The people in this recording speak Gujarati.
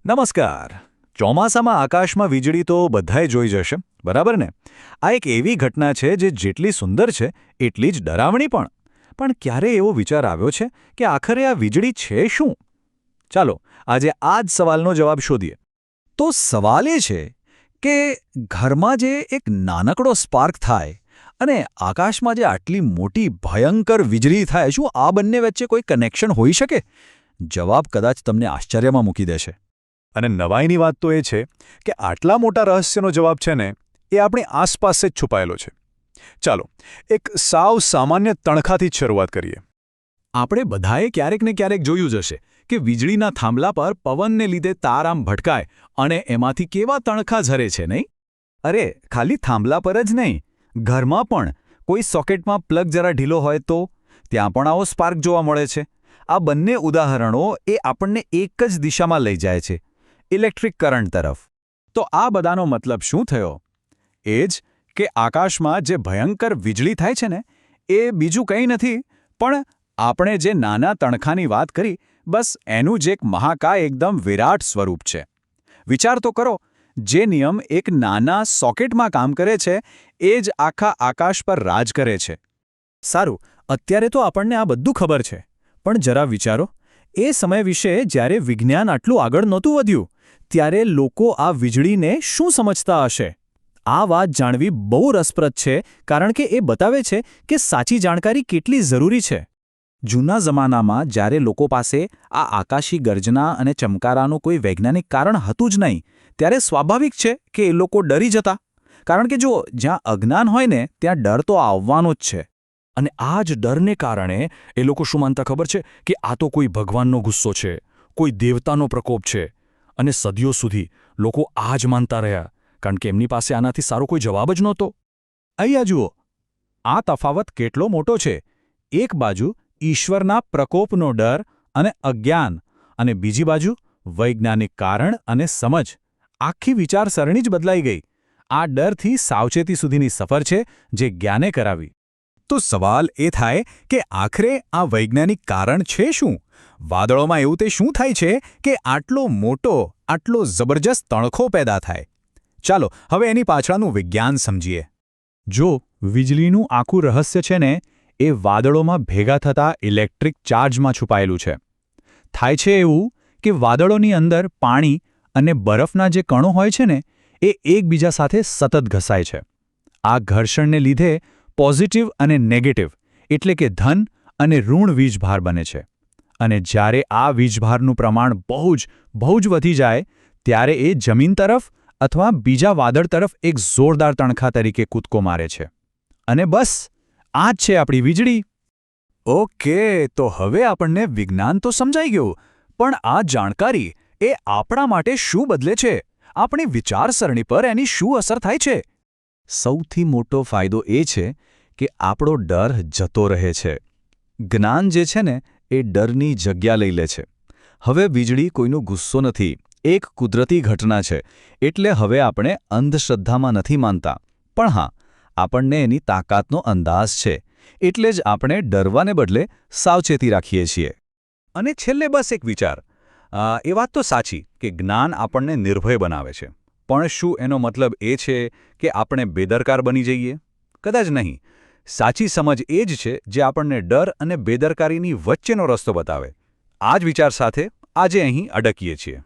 નમસ્કાર. ચોમાસામાં આકાશમાં વીજળી તો બધાએ જોઈ જશે, બરાબર ને? આ એક એવી ઘટના છે જે જેટલી સુંદર છે એટલી જ ડરાવણી પણ. પણ ક્યારે એવો વિચાર આવ્યો છે કે આખરે આ વીજળી છે શું? ચાલો આજે આ જ સવાલનો જવાબ શોધીએ. તો સવાલ એ છે કે ઘરમાં જે એક નાનકડો સ્પાર્ક થાય અને આકાશમાં જે આટલી મોટી ભયંકર વીજળી થાય, શું આ બંને વચ્ચે કોઈ કનેક્શન હોઈ શકે? જવાબ કદાચ તમને આશ્ચર્યમાં મૂકી દેશે. અને નવાઈની વાત તો એ છે કે આટલા મોટા રહસ્યનો જવાબ છે ને એ આપણી આસપાસ જ છુપાયેલો છે. ચાલો એક સાવ સામાન્ય તણખાથી જ શરૂઆત કરીએ. આપણે બધાએ ક્યારેક ને ક્યારેક જોયું જ હશે કે વીજળીના થાંભલા પર પવનને લીધે તાર આમ ભટકાય અને એમાંથી કેવા તણખા ઝરે છે, નહીં? અરે ખાલી થાંભલા પર જ નહીં, ઘરમાં પણ કોઈ સોકેટમાં પ્લગ જરા ઢીલો હોય તો ત્યાં પણ આવો સ્પાર્ક જોવા મળે છે. આ બંને ઉદાહરણો એ આપણને એક જ દિશામાં લઈ જાય છે, ઇલેક્ટ્રિક કરંટ તરફ. તો આ બધાનો મતલબ શું થયો? એ જ કે આકાશમાં જે ભયંકર વીજળી થાય છે ને એ બીજું કંઈ નથી, પણ આપણે જે નાના તણખાની વાત કરી, બસ એનું જ એક મહાકાય એકદમ વિરાટ સ્વરૂપ છે. વિચાર તો કરો, જે નિયમ એક નાના સોકેટમાં કામ કરે છે એ જ આખા આકાશ પર રાજ કરે છે. સારું, અત્યારે તો આપણને આ બધું ખબર છે, પણ જરા વિચારો, એ સમય વિશે જ્યારે વિજ્ઞાન આટલું આગળ નહોતું વધ્યું ત્યારે લોકો આ વીજળીને શું સમજતા હશે? આ વાત જાણવી બહુ રસપ્રદ છે, કારણ કે એ બતાવે છે કે સાચી જાણકારી કેટલી જરૂરી છે. જૂના જમાનામાં જ્યારે લોકો પાસે આ આકાશી ગર્જના અને ચમકારાનું કોઈ વૈજ્ઞાનિક કારણ હતું જ નહીં, ત્યારે સ્વાભાવિક છે કે એ લોકો ડરી જતા. કારણ કે જો જ્યાં અજ્ઞાન હોય ને ત્યાં ડર તો આવવાનો જ છે. અને આ જ ડરને કારણે એ લોકો શું માનતા ખબર છે કે આ તો કોઈ ભગવાનનો ગુસ્સો છે, કોઈ દેવતાનો પ્રકોપ છે. અને સદીઓ સુધી લોકો આ જ માનતા રહ્યા, કારણ કે એમની પાસે આનાથી સારો કોઈ જવાબ જ નહોતો. અહીંયા જુઓ, આ તફાવત કેટલો મોટો છે. એક બાજુ ઈશ્વરના પ્રકોપનો ડર અને અજ્ઞાન, અને બીજી બાજુ વૈજ્ઞાનિક કારણ અને સમજ. આખી વિચારસરણી જ બદલાઈ ગઈ. આ ડરથી સાવચેતી સુધીની સફર છે જે જ્ઞાને કરાવી. તો સવાલ એ થાય કે આખરે આ વૈજ્ઞાનિક કારણ છે શું? વાદળોમાં એવું તે શું થાય છે કે આટલો મોટો, આટલો જબરજસ્ત તણખો પેદા થાય? ચાલો હવે એની પાછળનું વિજ્ઞાન સમજીએ. જો વીજળીનું આખું રહસ્ય છે ને એ વાદળોમાં ભેગા થતા ઇલેક્ટ્રિક ચાર્જમાં છુપાયેલું છે. થાય છે એવું કે વાદળોની અંદર પાણી અને બરફના જે કણો હોય છે ને એ એકબીજા સાથે સતત ઘસાય છે. આ ઘર્ષણને લીધે પોઝિટિવ અને નેગેટિવ એટલે કે ધન અને ઋણ વીજભાર બને છે. અને જ્યારે આ વીજભારનું પ્રમાણ બહુ જ વધી જાય ત્યારે એ જમીન તરફ અથવા બીજા વાદળ તરફ એક જોરદાર તણખા તરીકે કૂદકો મારે છે. અને બસ આ જ છે આપણી વીજળી. ઓકે, તો હવે આપણને વિજ્ઞાન તો સમજાઈ ગયું, પણ આ જાણકારી એ આપણા માટે શું બદલે છે? આપણી વિચારસરણી પર એની શું અસર થાય છે? સૌથી મોટો ફાયદો એ છે કે આપણો ડર જતો રહે છે. જ્ઞાન જે છે ને એ ડરની જગ્યા લઈ લે છે. હવે વીજળી કોઈનો ગુસ્સો નથી, એક કુદરતી ઘટના છે. એટલે હવે આપણે અંધશ્રદ્ધામાં નથી માનતા, પણ હા, આપણને એની તાકાતનો અંદાજ છે. એટલે જ આપણે ડરવાને બદલે સાવચેતી રાખીએ છીએ. અને છેલ્લે બસ એક વિચાર. એ વાત તો સાચી કે જ્ઞાન આપણને નિર્ભય બનાવે છે, પણ શું એનો મતલબ એ છે કે આપણે બેદરકાર બની જઈએ? કદાચ નહીં. સાચી સમજ એ જ છે જે આપણને ડર અને બેદરકારીની વચ્ચેનો રસ્તો બતાવે. આ જ વિચાર સાથે આજે અહીં અડકીએ છીએ.